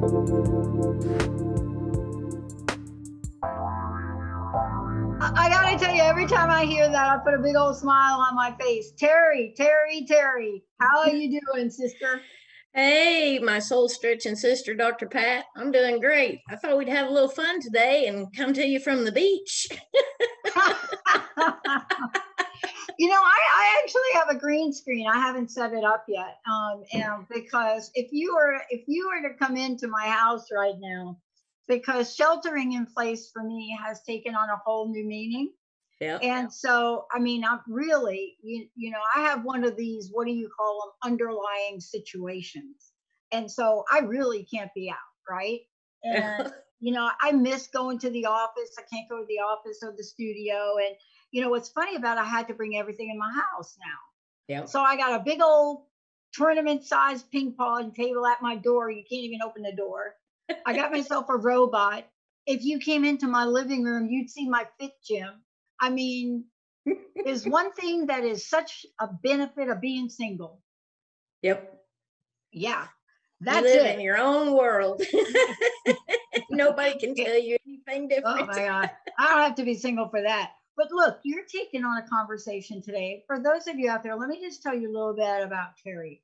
I gotta tell you, every time I hear that, I put a big old smile on my face. Terry, Terry, Terry, how are you doing, sister? Hey, my soul stretching sister, Dr. Pat. I'm doing great. I thought we'd have a little fun today and come to you from the beach. I actually have a green screen. I haven't set it up yet, and because if you were to come into my house right now, because sheltering in place for me has taken on a whole new meaning. Yeah. And so, I mean, I'm really, I have one of these, what do you call them, underlying situations. And so I really can't be out, right? And, I miss going to the office. I can't go to the office or the studio. And, what's funny about it, I had to bring everything in my house now. Yeah. So I got a big old tournament sized ping pong table at my door. You can't even open the door. I got myself a robot. If you came into my living room, you'd see my fit gym. I mean, there's one thing that is such a benefit of being single. Yep. Yeah. That's you live in your own world. Nobody can tell you anything different. Oh my God. I don't have to be single for that. But look, you're taking on a conversation today. For those of you out there, let me just tell you a little bit about Terry.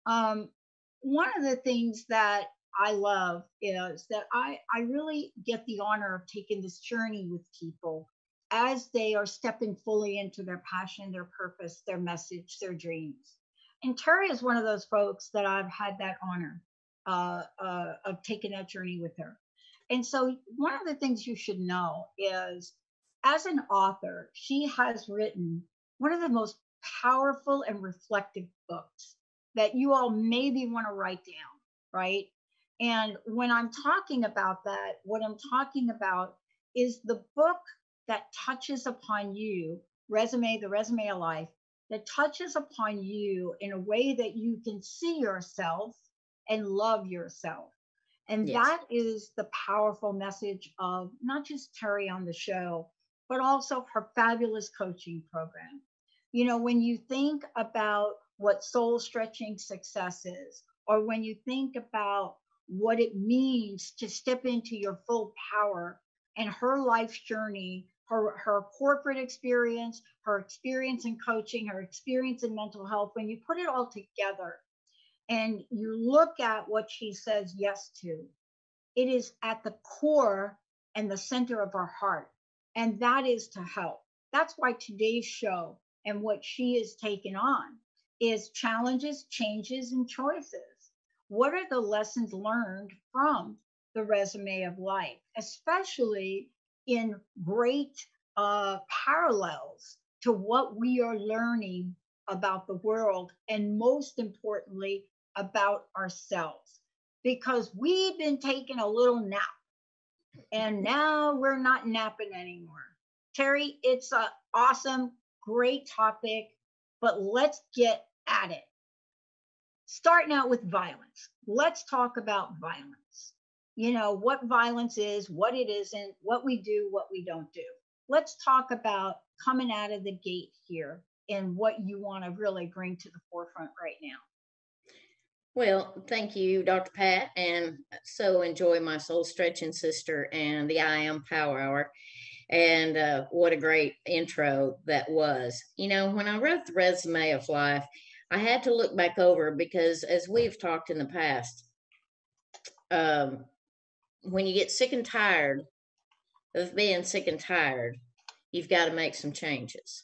One of the things that I love is that I really get the honor of taking this journey with people as they are stepping fully into their passion, their purpose, their message, their dreams. And Terry is one of those folks that I've had that honor of taking that journey with her. And so, one of the things you should know is, as an author, she has written one of the most powerful and reflective books that you all maybe want to write down, right? And when I'm talking about that, what I'm talking about is the book that touches upon you, the resume of life, that touches upon you in a way that you can see yourself and love yourself. And yes, that is the powerful message of not just Terry on the show, but also her fabulous coaching program. When you think about what soul stretching success is, or when you think about what it means to step into your full power, and her life's journey, her corporate experience, her experience in coaching, her experience in mental health, when you put it all together and you look at what she says yes to, it is at the core and the center of her heart. And that is to help. That's why today's show and what she is taking on is challenges, changes, and choices. What are the lessons learned from the resume of life, especially in great parallels to what we are learning about the world, and most importantly, about ourselves? Because we've been taking a little nap and now we're not napping anymore. Terry, it's an awesome, great topic, but let's get at it. Starting out with violence. Let's talk about violence. What violence is, what it isn't, what we do, what we don't do. Let's talk about coming out of the gate here and what you want to really bring to the forefront right now. Well, thank you, Dr. Pat, and so enjoy my soul stretching sister and the I Am Power Hour. And what a great intro that was. When I wrote the resume of life, I had to look back over because, as we've talked in the past, when you get sick and tired of being sick and tired, you've got to make some changes.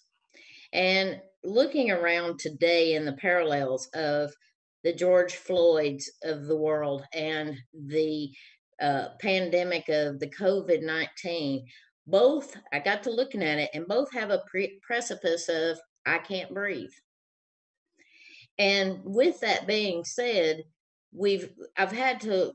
And looking around today in the parallels of the George Floyds of the world and the pandemic of the COVID-19, both, I got to looking at it, and both have a precipice of, I can't breathe. And with that being said, I've had to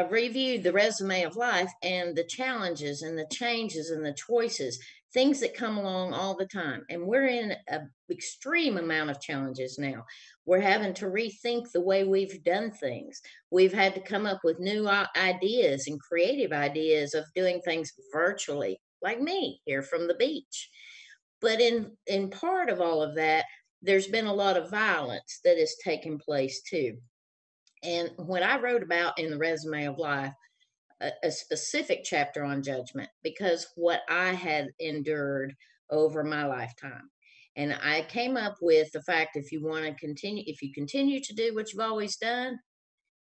review the resume of life and the challenges and the changes and the choices, things that come along all the time. And we're in an extreme amount of challenges now. We're having to rethink the way we've done things. We've had to come up with new ideas and creative ideas of doing things virtually, like me here from the beach. But in part of all of that, there's been a lot of violence that has taken place too. And what I wrote about in the Resume of Life, a specific chapter on judgment, because what I had endured over my lifetime. And I came up with the fact, if you want to continue, if you continue to do what you've always done,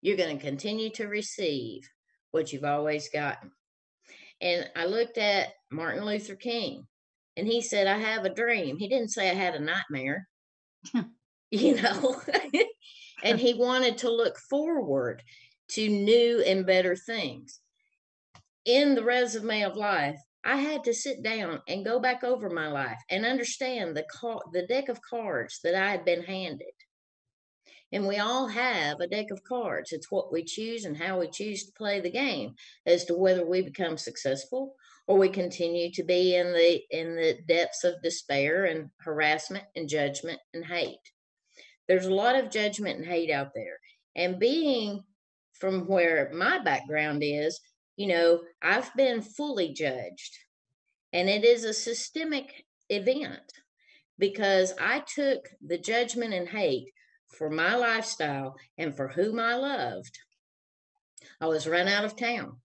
you're going to continue to receive what you've always gotten. And I looked at Martin Luther King, and he said, I have a dream. He didn't say I had a nightmare, you know, and he wanted to look forward to new and better things. In the Resume of Life, I had to sit down and go back over my life and understand the deck of cards that I had been handed. And we all have a deck of cards. It's what we choose and how we choose to play the game as to whether we become successful or we continue to be in the depths of despair and harassment and judgment and hate. There's a lot of judgment and hate out there. And being from where my background is, you know, I've been fully judged. And it is a systemic event because I took the judgment and hate for my lifestyle and for whom I loved. I was run out of town.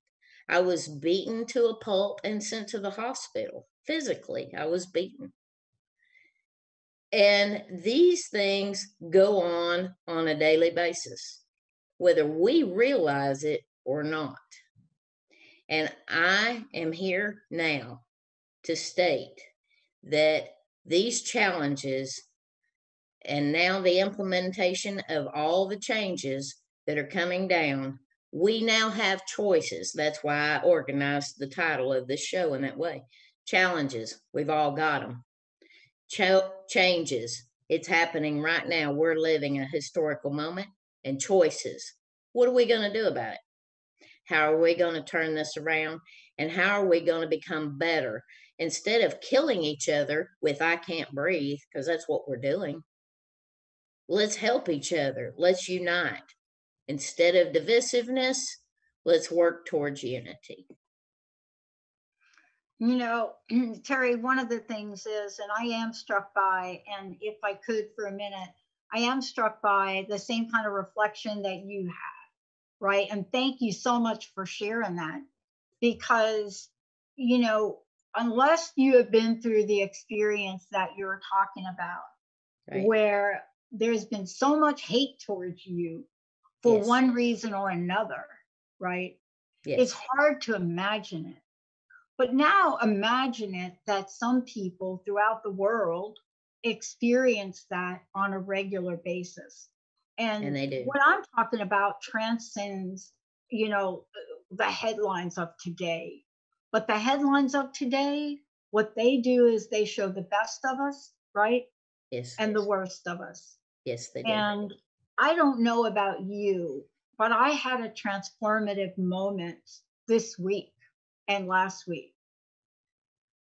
I was beaten to a pulp and sent to the hospital. Physically, I was beaten. And these things go on a daily basis, whether we realize it or not. And I am here now to state that these challenges and now the implementation of all the changes that are coming down, we now have choices. That's why I organized the title of this show in that way. Challenges, we've all got them. Changes, it's happening right now. We're living a historical moment. And choices, what are we going to do about it? How are we going to turn this around? And how are we going to become better? Instead of killing each other with I can't breathe, because that's what we're doing. Let's help each other. Let's unite. Instead of divisiveness, let's work towards unity. You know, Terry, one of the things is, and I am struck by, and if I could for a minute, I am struck by the same kind of reflection that you have, right? And thank you so much for sharing that because, you know, unless you have been through the experience that you're talking about, Right. where there's been so much hate towards you for Yes. one reason or another, right? Yes. It's hard to imagine it. But now imagine it that some people throughout the world experience that on a regular basis. And they do. What I'm talking about transcends, you know, the headlines of today. But the headlines of today, what they do is they show the best of us, right? Yes. And the worst of us. Yes, they do. And I don't know about you, but I had a transformative moment this week and last week.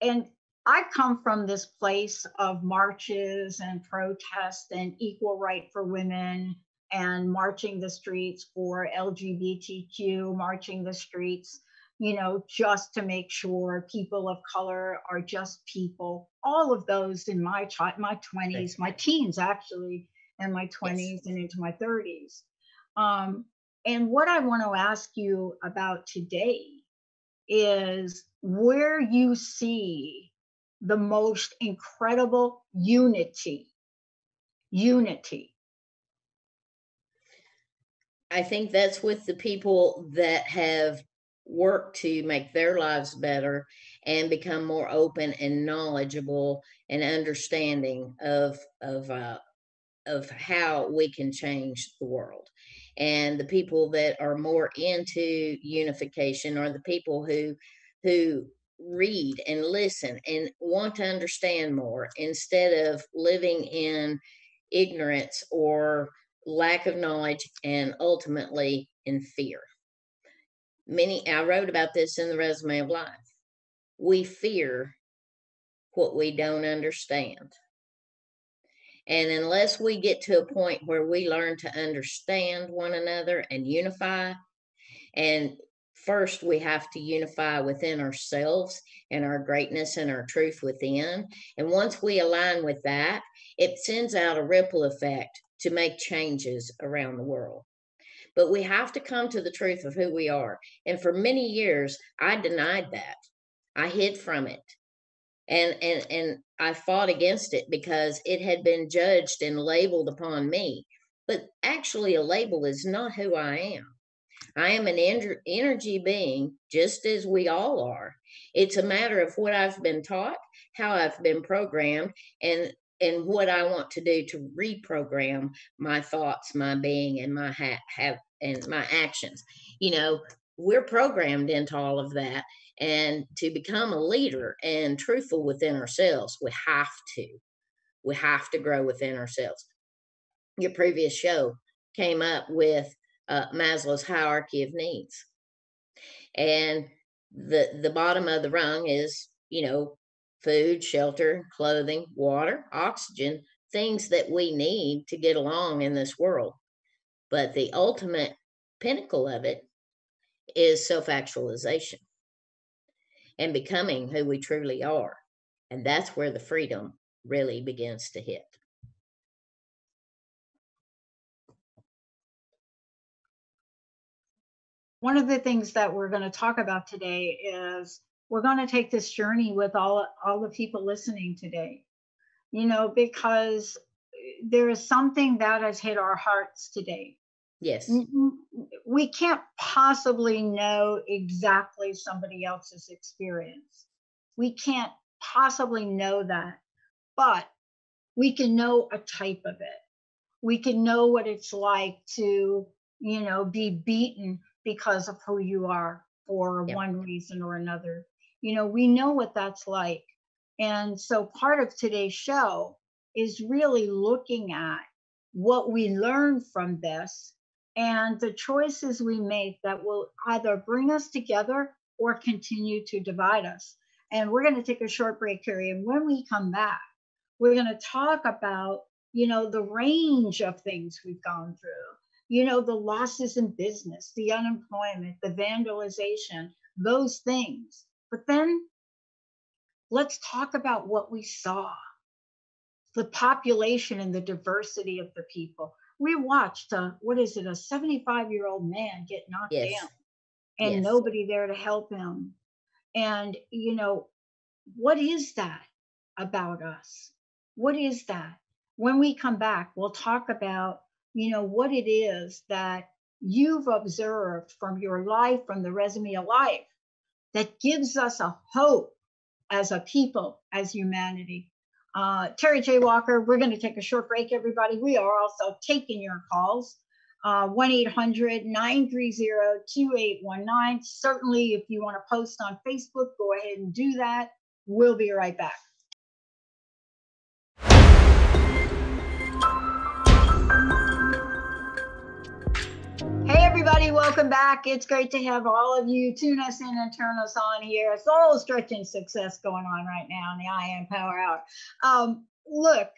And I come from this place of marches and protests and equal right for women and marching the streets for LGBTQ, marching the streets, you know, just to make sure people of color are just people. All of those in my 20s, my teens actually, and my 20s and into my 30s. And what I want to ask you about today is where you see the most incredible unity. I think that's with the people that have worked to make their lives better and become more open and knowledgeable and understanding of how we can change the world. And the people that are more into unification are the people who read and listen and want to understand more instead of living in ignorance or lack of knowledge and ultimately in fear. I wrote about this in the Resume of Life. We fear what we don't understand. And unless we get to a point where we learn to understand one another and unify, and first we have to unify within ourselves and our greatness and our truth within. And once we align with that, it sends out a ripple effect to make changes around the world. But we have to come to the truth of who we are. And for many years, I denied that. I hid from it. And I fought against it because it had been judged and labeled upon me. But actually, a label is not who I am. I am an energy being, just as we all are. It's a matter of what I've been taught, how I've been programmed, and what I want to do to reprogram my thoughts, my being, and my have and my actions. You know, we're programmed into all of that, and to become a leader and truthful within ourselves, we have to grow within ourselves. Your previous show came up with Maslow's hierarchy of needs, and the bottom of the rung is, you know, food, shelter, clothing, water, oxygen, things that we need to get along in this world. But the ultimate pinnacle of it is self-actualization and becoming who we truly are. And that's where the freedom really begins to hit. One of the things that we're going to talk about today is we're going to take this journey with all the people listening today, you know, because there is something that has hit our hearts today. Yes. We can't possibly know exactly somebody else's experience. We can't possibly know that, but we can know a type of it. We can know what it's like to, you know, be beaten because of who you are for Yep. one reason or another. You know, we know what that's like. And so part of today's show is really looking at what we learn from this and the choices we make that will either bring us together or continue to divide us. And we're going to take a short break here. And when we come back, we're going to talk about, you know, the range of things we've gone through, you know, the losses in business, the unemployment, the vandalization, those things. But then let's talk about what we saw, the population and the diversity of the people. We watched, what is it, a 75-year-old man get knocked Yes. down and Yes. nobody there to help him. And, you know, what is that about us? What is that? When we come back, we'll talk about, you know, what it is that you've observed from your life, from the resume of life, that gives us a hope as a people, as humanity. Terry J. Walker, we're going to take a short break, everybody. We are also taking your calls. 1-800-930-2819. Certainly, if you want to post on Facebook, go ahead and do that. We'll be right back. Hey, everybody, welcome back. It's great to have all of you tune us in and turn us on here. Soul stretching success going on right now in the I Am Power Hour. Look,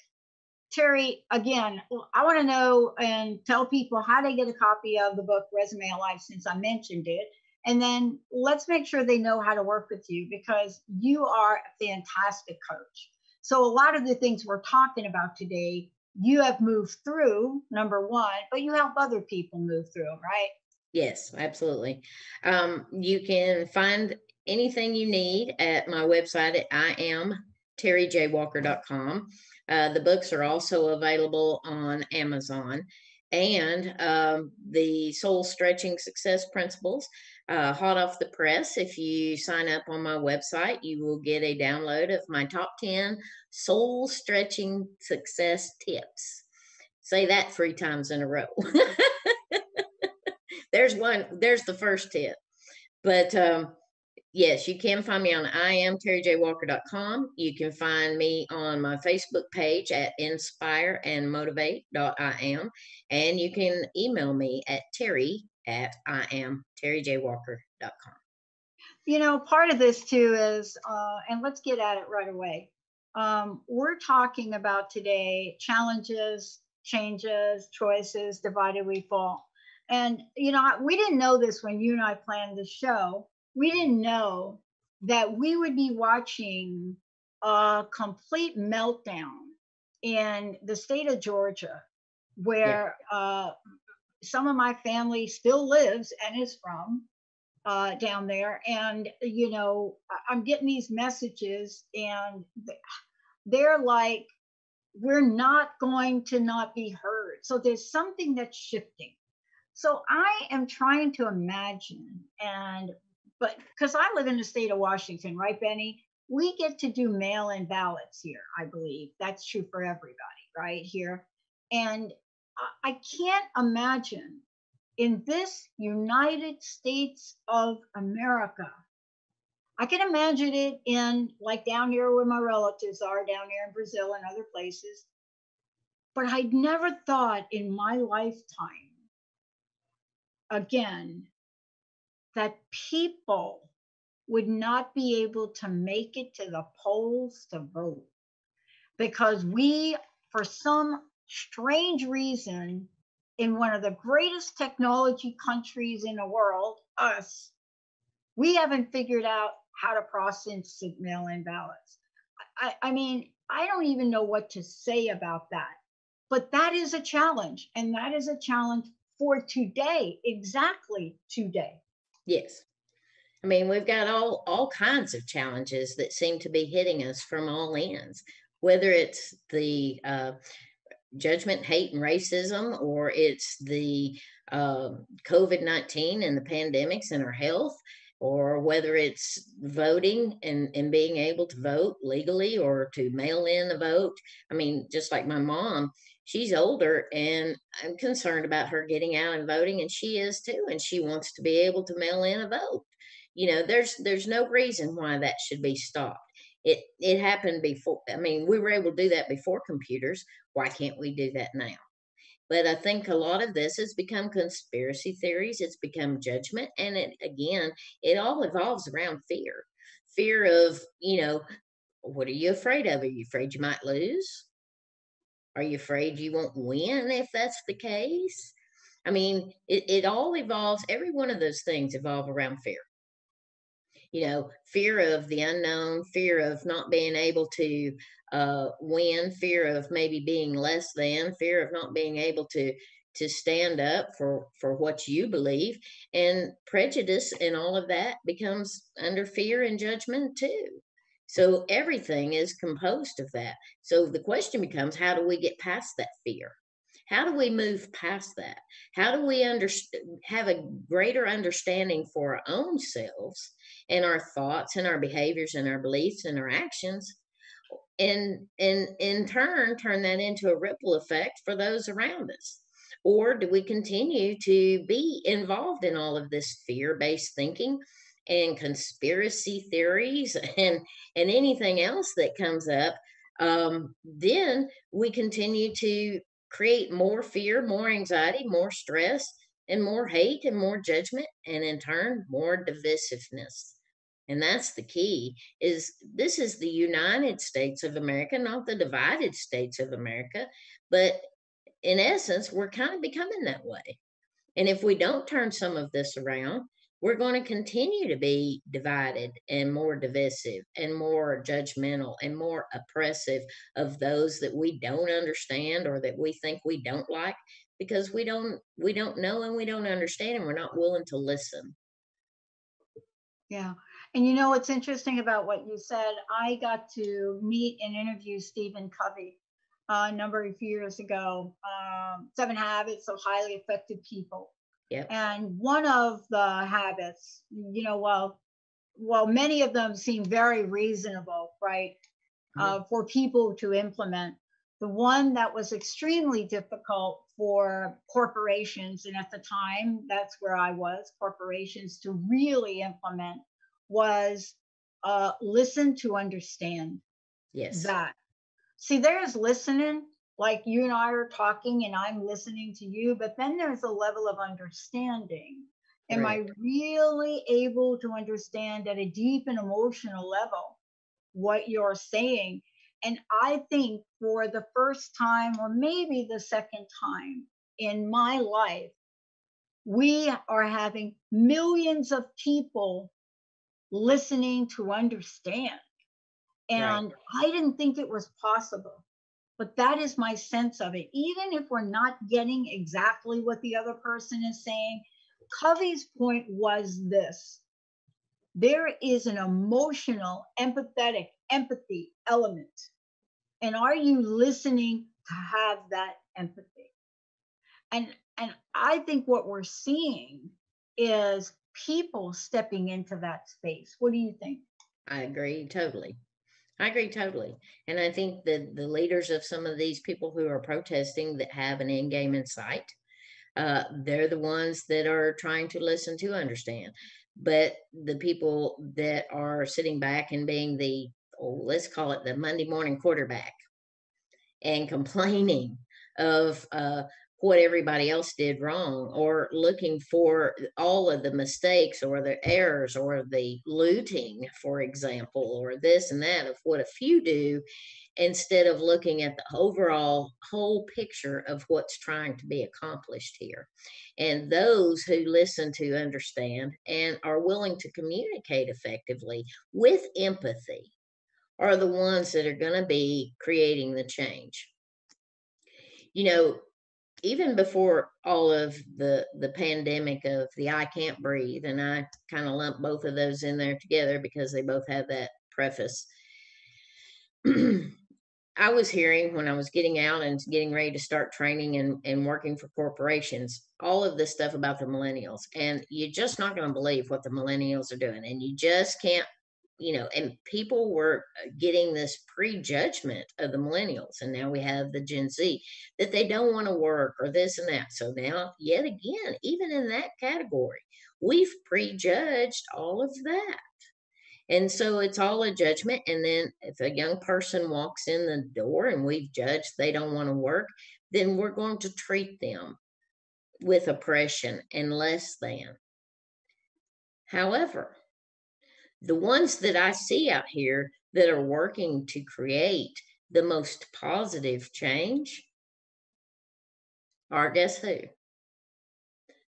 Terry, again, I want to know and tell people how they get a copy of the book Resume of Life, since I mentioned it. And then let's make sure they know how to work with you, because you are a fantastic coach. So a lot of the things we're talking about today, you have moved through, number one, but you help other people move through them, right? Yes, absolutely. You can find anything you need at my website at iamterryjwalker.com. The books are also available on Amazon. And the Soul Stretching Success Principles, hot off the press. If you sign up on my website, you will get a download of my top 10 soul stretching success tips. Say that 3 times in a row. There's the first tip. But yes, you can find me on iamterryjwalker.com. You can find me on my Facebook page at inspireandmotivate.im. And you can email me at terry@iamterryjwalker.com. You know, part of this too is, and let's get at it right away. We're talking about today challenges, changes, choices, divided we fall. And, you know, we didn't know this when you and I planned the show. We didn't know that we would be watching a complete meltdown in the state of Georgia, where some of my family still lives and is from down there. And, I'm getting these messages, and they're like, we're not going to not be heard. So there's something that's shifting. So I am trying to imagine, but because I live in the state of Washington, right, Benny? We get to do mail in ballots here, I believe. That's true for everybody, right, here. And I can't imagine in this United States of America. I can imagine it in, like, down here where my relatives are, down here in Brazil and other places. But I'd never thought in my lifetime, again, that people would not be able to make it to the polls to vote because we, for some strange reason, in one of the greatest technology countries in the world, us, we haven't figured out how to process mail in ballots. I mean, I don't even know what to say about that. But that is a challenge. And that is a challenge for today, exactly today. Yes. I mean, we've got all kinds of challenges that seem to be hitting us from all ends, whether it's the judgment, hate, and racism, or it's the COVID-19 and the pandemics and our health, or whether it's voting and being able to vote legally or to mail in a vote. I mean, just like my mom, she's older and I'm concerned about her getting out and voting, and she is too, and she wants to be able to mail in a vote. There's no reason why that should be stopped. It happened before. I mean, we were able to do that before computers. Why can't we do that now? But I think a lot of this has become conspiracy theories. It's become judgment. And it all evolves around fear. Fear of, what are you afraid of? Are you afraid you might lose? Are you afraid you won't win if that's the case? I mean, it all evolves, every one of those things evolve around fear. Fear of the unknown, fear of not being able to win, fear of maybe being less than, fear of not being able to stand up for what you believe, and prejudice and all of that becomes under fear and judgment too. So everything is composed of that. So the question becomes, how do we get past that fear? How do we move past that? How do we have a greater understanding for our own selves and our thoughts and our behaviors and our beliefs and our actions, and in turn that into a ripple effect for those around us? Or do we continue to be involved in all of this fear-based thinking and conspiracy theories and anything else that comes up? Then we continue to create more fear, more anxiety, more stress, and more hate and more judgment, and in turn, more divisiveness. And that's the key. Is this is the United States of America, not the divided states of America. But in essence, we're kind of becoming that way. And if we don't turn some of this around, we're going to continue to be divided and more divisive and more judgmental and more oppressive of those that we don't understand or that we think we don't like, because we don't know and we don't understand and we're not willing to listen. Yeah. And what's interesting about what you said, I got to meet and interview Stephen Covey a number of years ago, 7 Habits of Highly Effective People. Yep. And one of the habits, well, many of them seem very reasonable, right, for people to implement. The one that was extremely difficult for corporations, and at the time, that's where I was, corporations to really implement, was listen to understand. Yes. That. See, there's listening, like you and I are talking and I'm listening to you, but then there's a level of understanding. Am I really able to understand at a deep and emotional level what you're saying? And I think for the first time, or maybe the second time in my life, we are having millions of people listening to understand. Right. And I didn't think it was possible. But that is my sense of it. Even if we're not getting exactly what the other person is saying, Covey's point was this: there is an emotional, empathetic, empathy element. And are you listening to have that empathy? And I think what we're seeing is people stepping into that space. What do you think? I agree totally. I agree totally. And I think that the leaders of some of these people who are protesting that have an end game in sight, they're the ones that are trying to listen to understand. But the people that are sitting back and being the, oh, let's call it the Monday morning quarterback, and complaining of what everybody else did wrong, or looking for all of the mistakes or the errors or the looting, for example, or this and that of what a few do, instead of looking at the overall whole picture of what's trying to be accomplished here. And those who listen to understand and are willing to communicate effectively with empathy are the ones that are going to be creating the change. You know, even before all of the pandemic of the I can't breathe, and I kind of lump both of those in there together because they both have that preface. I was hearing when I was getting out and getting ready to start training and working for corporations, all of this stuff about the millennials. And you're just not going to believe what the millennials are doing. And you just can't, and people were getting this prejudgment of the millennials. And now we have the Gen Z that they don't want to work or this and that. So now, yet again, even in that category, we've prejudged all of that. And so it's all a judgment. And then if a young person walks in the door and we've judged they don't want to work, then we're going to treat them with oppression and less than. However, the ones that I see out here that are working to create the most positive change are, guess who?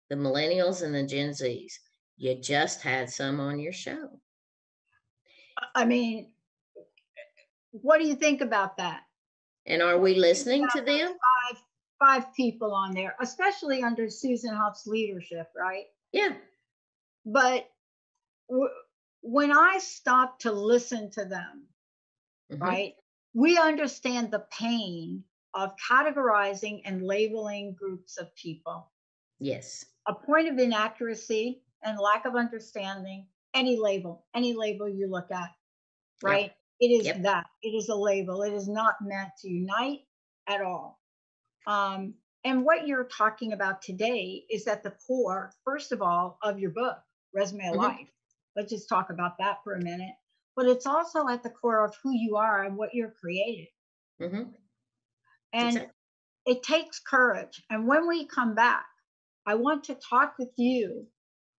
The millennials and the Gen Zs. You just had some on your show. I mean, what do you think about that? And are we listening to them? Five people on there, especially under Susan Huff's leadership, right? Yeah. But when I stop to listen to them, right, we understand the pain of categorizing and labeling groups of people. Yes. A point of inaccuracy and lack of understanding, any label you look at, right? Yep. It is that. It is a label. It is not meant to unite at all. And what you're talking about today is at the core, first of all, of your book, Resume of Life. Let's just talk about that for a minute. But it's also at the core of who you are and what you're creating. And it takes courage. And when we come back, I want to talk with you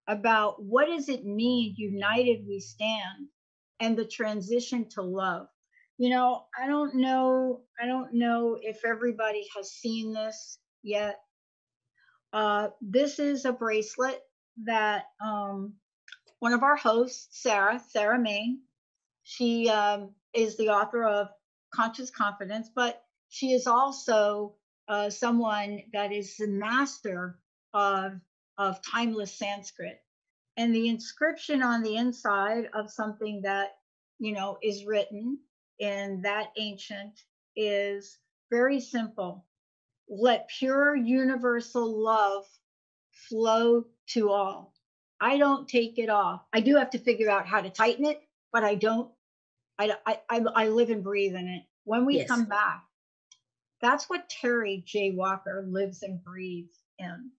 about what does it mean, united we stand, and the transition to love. You know, I don't know if everybody has seen this yet. This is a bracelet that one of our hosts, Sarah Main, she is the author of Conscious Confidence, but she is also someone that is the master of timeless Sanskrit. And the inscription on the inside of something that, is written in that ancient is very simple. Let pure universal love flow to all. I don't take it off. I do have to figure out how to tighten it, but I don't. I live and breathe in it. When we come back, that's what Terry J. Walker lives and breathes in.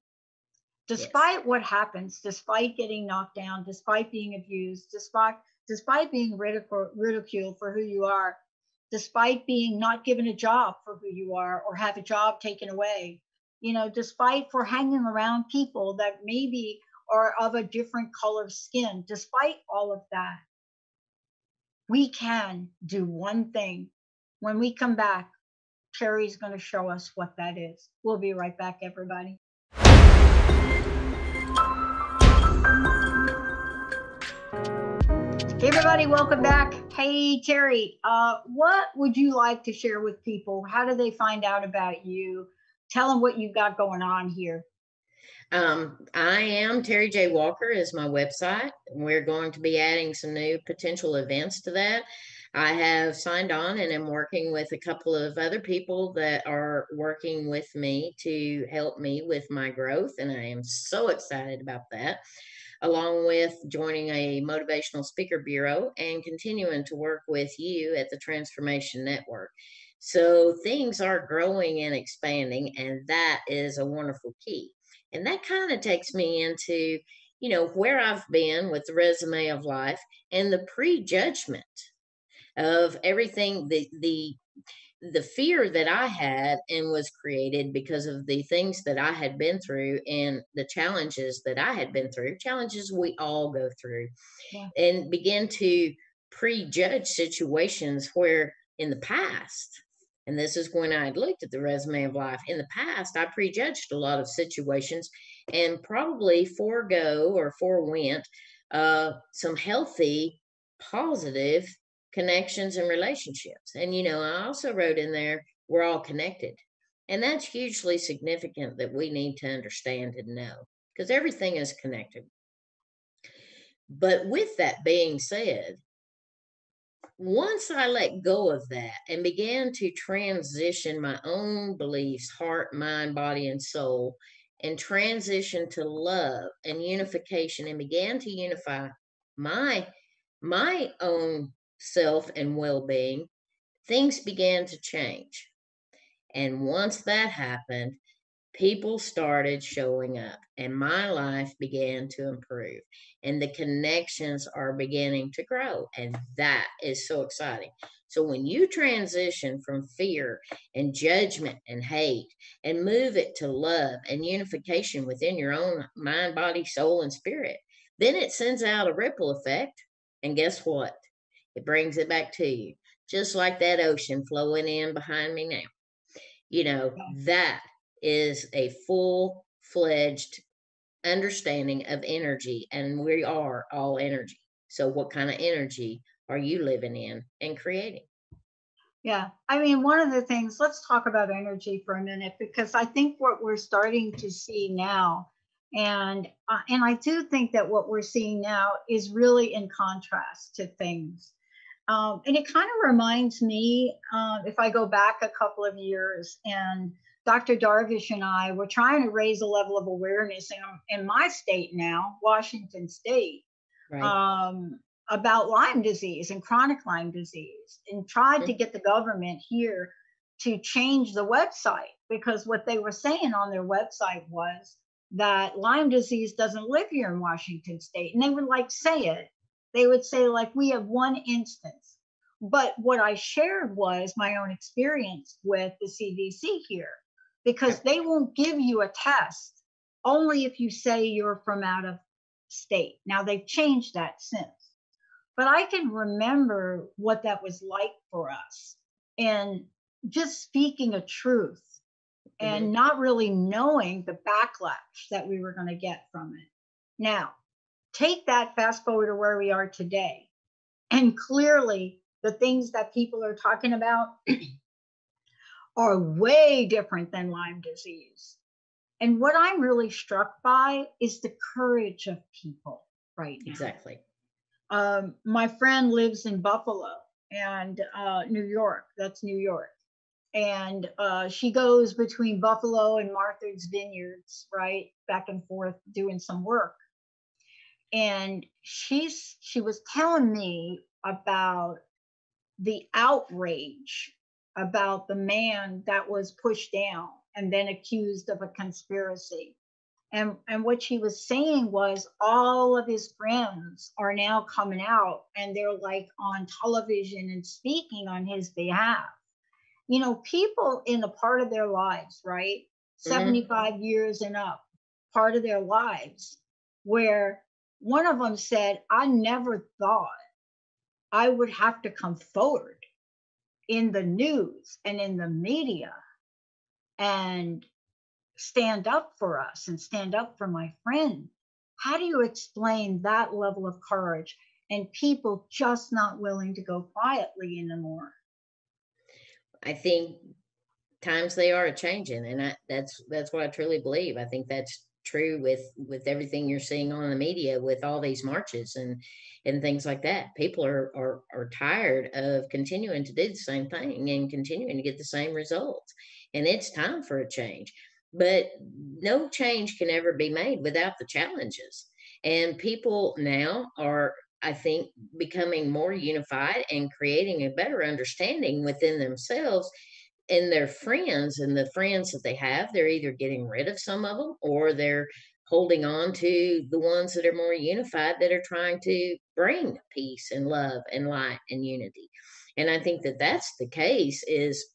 Despite what happens, despite getting knocked down, despite being abused, despite being ridiculed for who you are, despite being not given a job for who you are or have a job taken away, despite for hanging around people that maybe are of a different color skin, despite all of that, we can do one thing. When we come back, Terry's going to show us what that is. We'll be right back, everybody. Hey everybody, welcome back. Hey, Terry, what would you like to share with people? How do they find out about you? Tell them what you've got going on here. I am Terry J. Walker is my website. We're going to be adding some new potential events to that. I have signed on and am working with a couple of other people that are working with me to help me with my growth, and I am so excited about that. Along with joining a motivational speaker bureau and continuing to work with you at the Transformation Network. So things are growing and expanding, and that is a wonderful key. And that kind of takes me into, where I've been with the resume of life and the prejudgment of everything, the fear that I had and was created because of the things that I had been through and the challenges that I had been through, challenges we all go through, Yeah. and begin to prejudge situations where in the past, and this is when I had looked at the resume of life, in the past, I prejudged a lot of situations and probably forewent some healthy, positive connections and relationships. And, I also wrote in there, we're all connected. And that's hugely significant that we need to understand and know because everything is connected. But with that being said, once I let go of that and began to transition my own beliefs, heart, mind, body, and soul, and transition to love and unification and began to unify my my own self and well-being, things began to change. And once that happened, people started showing up and my life began to improve and the connections are beginning to grow, and that is so exciting. So when you transition from fear and judgment and hate and move it to love and unification within your own mind, body, soul, and spirit, then it sends out a ripple effect, and guess what, it brings it back to you, just like that ocean flowing in behind me now. That is a full-fledged understanding of energy, and we are all energy. So what kind of energy are you living in and creating? Yeah. I mean, one of the things, let's talk about energy for a minute, because I think what we're starting to see now, and I do think that what we're seeing now is really in contrast to things. And it kind of reminds me, if I go back a couple of years, and Dr. Darvish and I were trying to raise a level of awareness in my state now, Washington State, Right. um, about Lyme disease and chronic Lyme disease, and tried to Mhm. get the government here to change the website, because what they were saying on their website was that Lyme disease doesn't live here in Washington State. And they would like say it. They would say, like, we have one instance. But what I shared was my own experience with the CDC here, because Yep. they won't give you a test only if you say you're from out of state. Now they've changed that since, but I can remember what that was like for us, and just speaking a truth Mhm. and not really knowing the backlash that we were going to get from it. Now, take that fast forward to where we are today. And clearly, the things that people are talking about are way different than Lyme disease. And what I'm really struck by is the courage of people right now. Exactly. My friend lives in Buffalo and New York. That's New York. And she goes between Buffalo and Martha's Vineyards, right, back and forth doing some work. And she was telling me about the outrage about the man that was pushed down and then accused of a conspiracy. And what she was saying was all of his friends are now coming out and they're like on television and speaking on his behalf. People in a part of their lives, right? Mhm. 75 years and up, part of their lives, where one of them said, I never thought I would have to come forward in the news and in the media and stand up for us and stand up for my friend. How do you explain that level of courage? and people just not willing to go quietly anymore. I think times they are a changing, and that's what I truly believe. I think that's true with everything you're seeing on the media with all these marches and things like that. People are tired of continuing to do the same thing and continuing to get the same results, and it's time for a change. But no change can ever be made without the challenges. And people now are, I think, becoming more unified and creating a better understanding within themselves and their friends, and the friends that they have, they're either getting rid of some of them or they're holding on to the ones that are more unified, that are trying to bring peace and love and light and unity. And I think that that's the case, is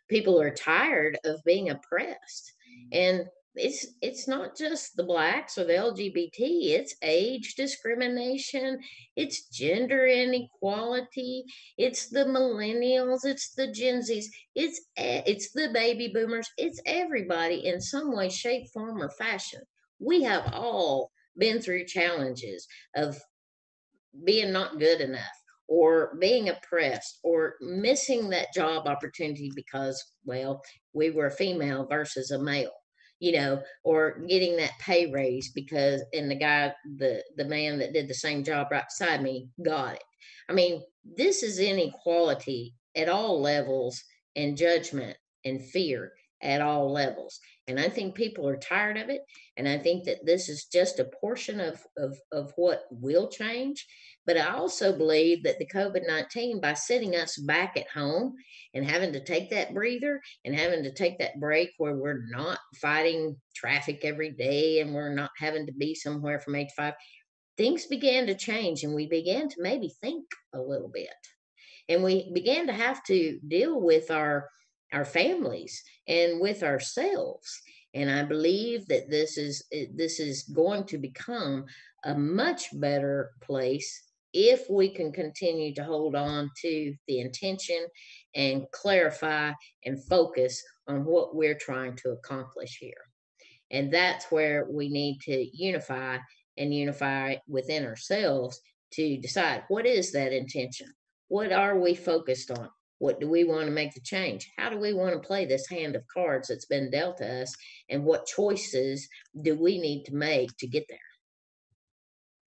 people are tired of being oppressed. And it's not just the blacks or the LGBT, it's age discrimination, it's gender inequality, it's the millennials, it's the Gen Zs, it's the baby boomers, it's everybody in some way, shape, form, or fashion. We have all been through challenges of being not good enough, or being oppressed, or missing that job opportunity because, well, we were a female versus a male, or getting that pay raise because, and the man that did the same job right beside me got it. I mean, this is inequality at all levels, and judgment and fear at all levels. And I think people are tired of it. And I think that this is just a portion of what will change. But I also believe that the COVID-19, by sitting us back at home and having to take that breather and having to take that break where we're not fighting traffic every day and we're not having to be somewhere from 8 to 5, things began to change, and we began to maybe think a little bit. And we began to have to deal with our families and with ourselves. And I believe that this is going to become a much better place if we can continue to hold on to the intention and clarify and focus on what we're trying to accomplish here. And that's where we need to unify, and unify within ourselves to decide, what is that intention? What are we focused on? What do we want to make the change? How do we want to play this hand of cards that's been dealt to us? And what choices do we need to make to get there?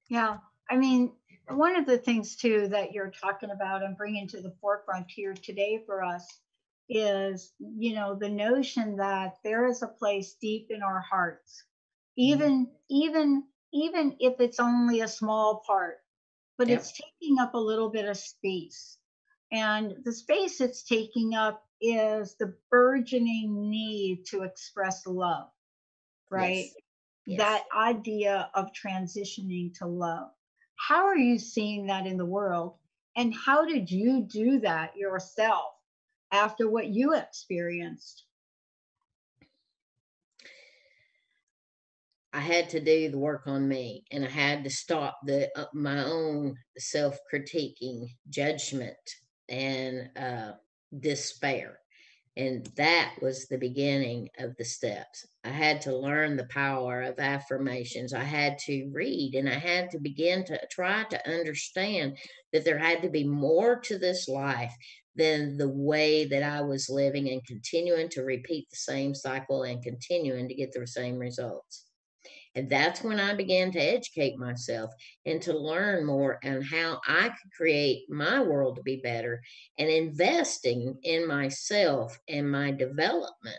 Yeah. I mean, one of the things too that you're talking about and bringing to the forefront here today for us is, the notion that there is a place deep in our hearts, Mhm. even if it's only a small part, but Yep. it's taking up a little bit of space. And the space it's taking up is the burgeoning need to express love, right? Yes. That Yes. idea of transitioning to love. How are you seeing that in the world? And how did you do that yourself after what you experienced? I had to do the work on me, and I had to stop the my own self-critiquing, judgment, and despair. And that was the beginning of the steps. I had to learn the power of affirmations. I had to read, and I had to begin to try to understand that there had to be more to this life than the way that I was living and continuing to repeat the same cycle and continuing to get the same results. And that's when I began to educate myself and to learn more on how I could create my world to be better, and investing in myself and my development.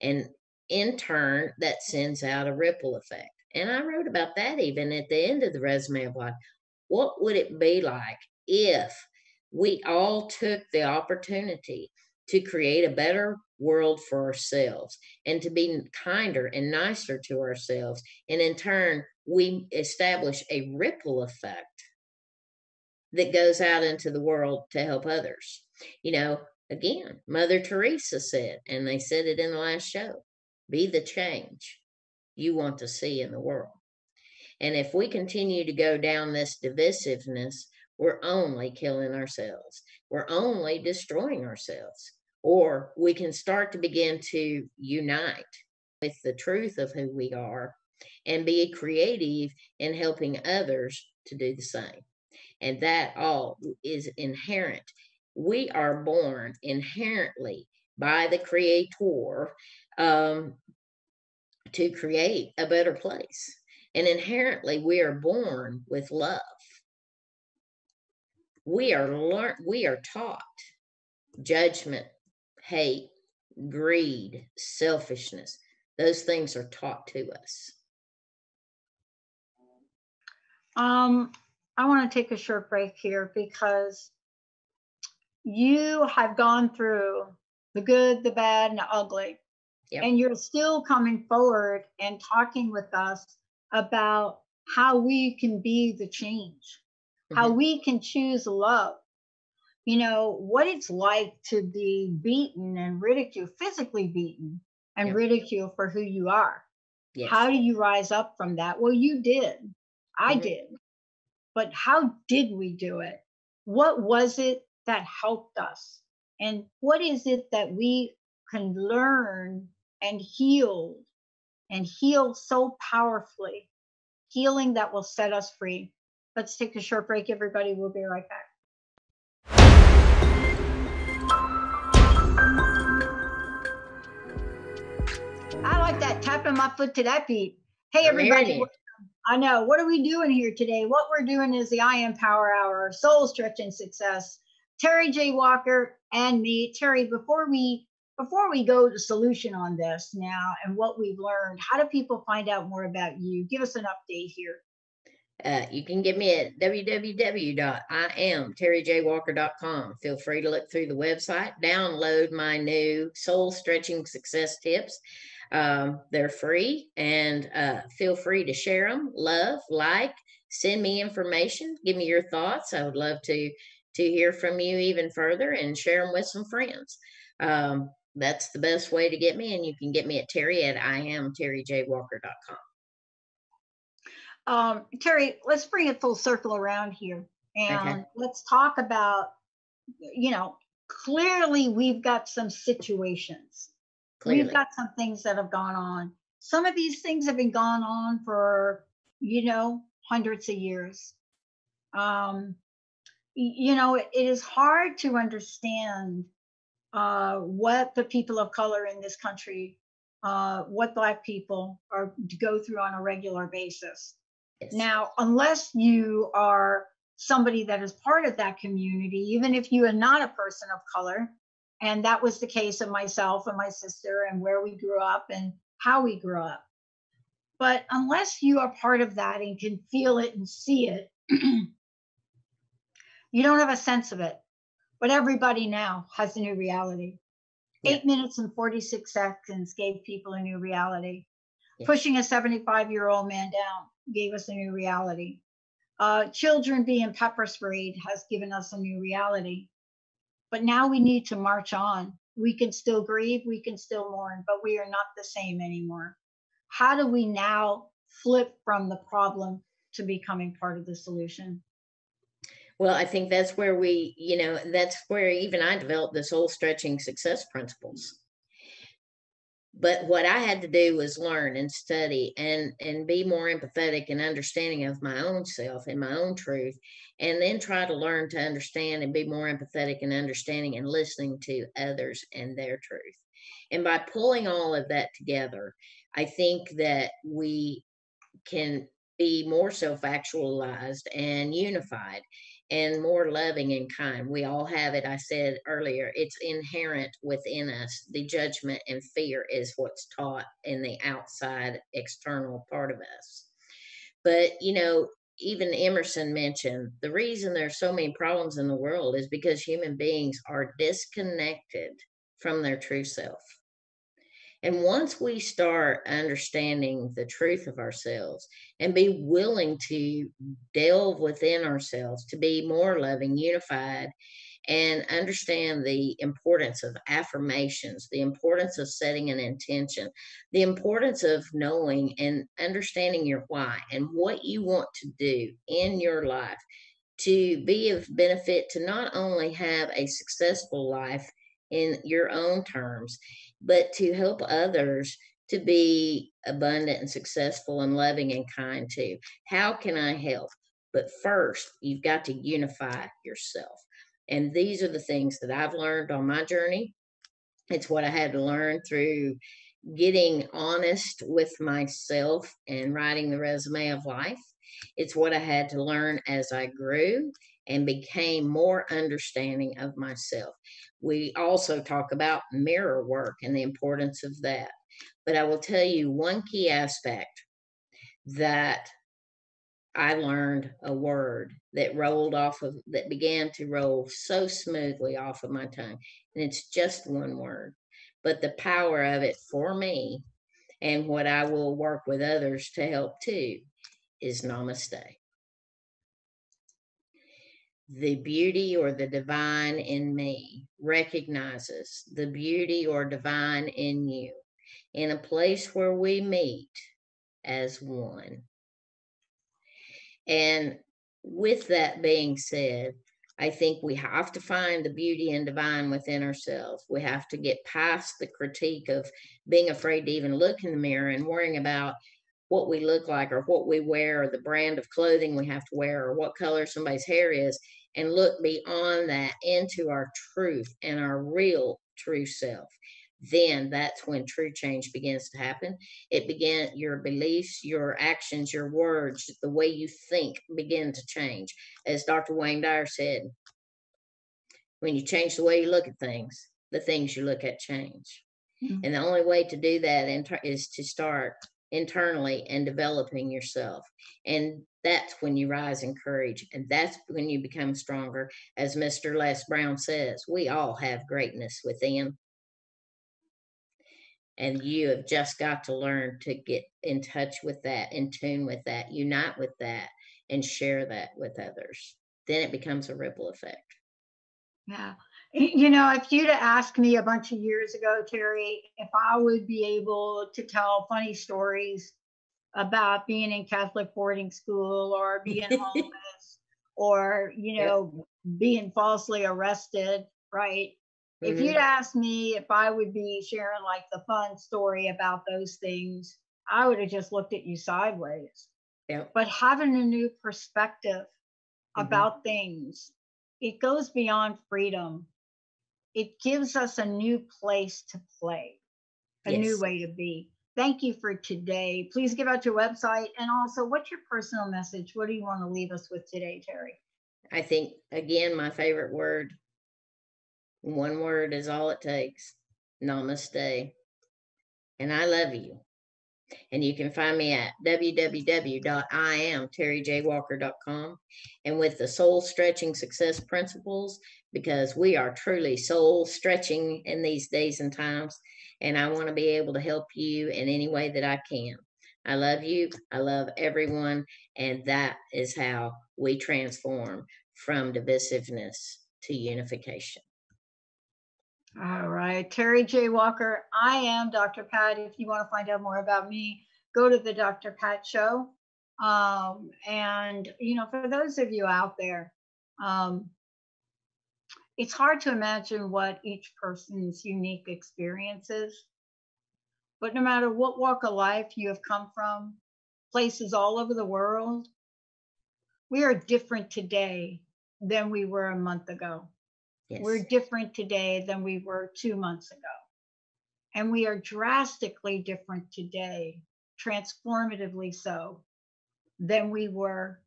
And in turn, that sends out a ripple effect. And I wrote about that even at the end of the resume of life. What would it be like if we all took the opportunity to create a better world for ourselves, and to be kinder and nicer to ourselves? And in turn, we establish a ripple effect that goes out into the world to help others. Again, Mother Teresa said, and they said it in the last show, be the change you want to see in the world. And if we continue to go down this divisiveness, we're only killing ourselves. We're only destroying ourselves. Or we can start to begin to unite with the truth of who we are and be creative in helping others to do the same. And that all is inherent. We are born inherently by the Creator to create a better place. And inherently, we are born with love. We are taught judgment, hate, greed, selfishness. Those things are taught to us. I want to take a short break here because you have gone through the good, the bad, and the ugly. Yep. And you're still coming forward and talking with us about how we can be the change, how we can choose love. You know, what it's like to be beaten and ridiculed, physically beaten and Yep. ridiculed for who you are. Yes. How do you rise up from that? Well, you did. I did. But how did we do it? What was it that helped us? And what is it that we can learn and heal so powerfully? Healing that will set us free. Let's take a short break, everybody. We'll be right back. I like that, tapping my foot to that beat. Hey, everybody. I know. What are we doing here today? What we're doing is the I Am Power Hour, Soul Stretching Success. Terry J. Walker and me. Terry, before we go to solution on this now and what we've learned, how do people find out more about you? Give us an update here. You can get me at www.iamterryjwalker.com. Feel free to look through the website, download my new Soul Stretching Success tips. They're free, and feel free to share them, love, like, send me information, give me your thoughts. I would love to hear from you even further and share them with some friends. That's the best way to get me, and you can get me at Terry at iamterryjwalker.com. Terry, let's bring it full circle around here, and let's talk about, you know, clearly we've got some situations. Clearly. We've got some things that have gone on. Some of these things have been gone on for, you know, hundreds of years. You know, it is hard to understand what the people of color in this country, what Black people are to go through on a regular basis. Yes. Now, unless you are somebody that is part of that community, even if you are not a person of color, and that was the case of myself and my sister and where we grew up and how we grew up. But unless you are part of that and can feel it and see it, you don't have a sense of it. But everybody now has a new reality. Yeah. 8 minutes and 46 seconds gave people a new reality. Yeah. Pushing a 75-year-old man down gave us a new reality. Children being pepper sprayed has given us a new reality. But now we need to march on. We can still grieve, we can still mourn, but we are not the same anymore. How do we now flip from the problem to becoming part of the solution? Well, I think that's where we, you know, that's where even I developed the soul stretching success principles. But what I had to do was learn and study and be more empathetic and understanding of my own self and my own truth, and then try to learn to understand and be more empathetic and understanding and listening to others and their truth. And by pulling all of that together, I think that we can be more self-actualized and unified and more loving and kind. We all have it. I said earlier, it's inherent within us. The judgment and fear is what's taught in the outside external part of us. But, you know, even Emerson mentioned the reason there's so many problems in the world is because human beings are disconnected from their true self. And once we start understanding the truth of ourselves and be willing to delve within ourselves to be more loving, unified, and understand the importance of affirmations, the importance of setting an intention, the importance of knowing and understanding your why and what you want to do in your life to be of benefit, to not only have a successful life in your own terms, but to help others to be abundant and successful and loving and kind too. How can I help? But first, you've got to unify yourself. And these are the things that I've learned on my journey. It's what I had to learn through getting honest with myself and writing the resume of life. It's what I had to learn as I grew and became more understanding of myself. We also talk about mirror work and the importance of that. But I will tell you one key aspect that I learned, a word that that began to roll so smoothly off of my tongue. And it's just one word, but the power of it for me and what I will work with others to help too is namaste. The beauty or the divine in me recognizes the beauty or divine in you in a place where we meet as one. And with that being said, I think we have to find the beauty and divine within ourselves. We have to get past the critique of being afraid to even look in the mirror and worrying about what we look like or what we wear or the brand of clothing we have to wear or what color somebody's hair is, and look beyond that into our truth and our real true self. Then that's when true change begins to happen. Your beliefs, your actions, your words, the way you think begin to change. As Dr. Wayne Dyer said, when you change the way you look at things, the things you look at change. Mm-hmm. And the only way to do that is to start internally and developing yourself. And that's when you rise in courage. And that's when you become stronger. As Mr. Les Brown says, we all have greatness within. And you have just got to learn to get in touch with that, in tune with that, unite with that, and share that with others. Then it becomes a ripple effect. Yeah. You know, if you'd have asked me a bunch of years ago, Terry, if I would be able to tell funny stories about being in Catholic boarding school or being homeless or, you know, being falsely arrested, right? Mm-hmm. If you'd asked me if I would be sharing like the fun story about those things, I would have just looked at you sideways. Yep. But having a new perspective about things, it goes beyond freedom. It gives us a new place to play, a new way to be. Thank you for today. Please give out your website. And also, what's your personal message? What do you want to leave us with today, Terry? I think, again, my favorite word, one word is all it takes. Namaste. And I love you. And you can find me at www.iamterryjwalker.com and with the Soul Stretching Success Principles, because we are truly soul stretching in these days and times. And I want to be able to help you in any way that I can. I love you. I love everyone. And that is how we transform from divisiveness to unification. All right. Terry J. Walker, I am Dr. Pat. If you want to find out more about me, go to the Dr. Pat Show. And, you know, for those of you out there, it's hard to imagine what each person's unique experience is. But no matter what walk of life you have come from, places all over the world, we are different today than we were a month ago. Yes. We're different today than we were 2 months ago. And we are drastically different today, transformatively so, than we were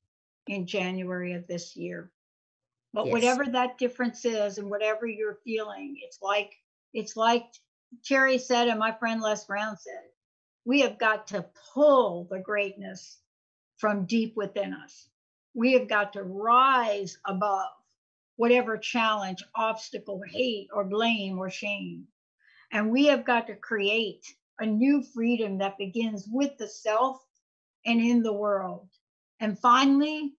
in January of this year. But whatever that difference is and whatever you're feeling, it's like Terry said and my friend Les Brown said, we have got to pull the greatness from deep within us. We have got to rise above whatever challenge, obstacle, hate, or blame, or shame. And we have got to create a new freedom that begins with the self and in the world. And finally,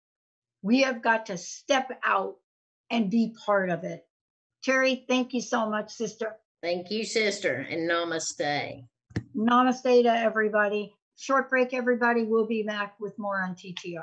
we have got to step out and be part of it. Terry, thank you so much, sister. Thank you, sister, and namaste. Namaste to everybody. Short break, everybody. We'll be back with more on TTR.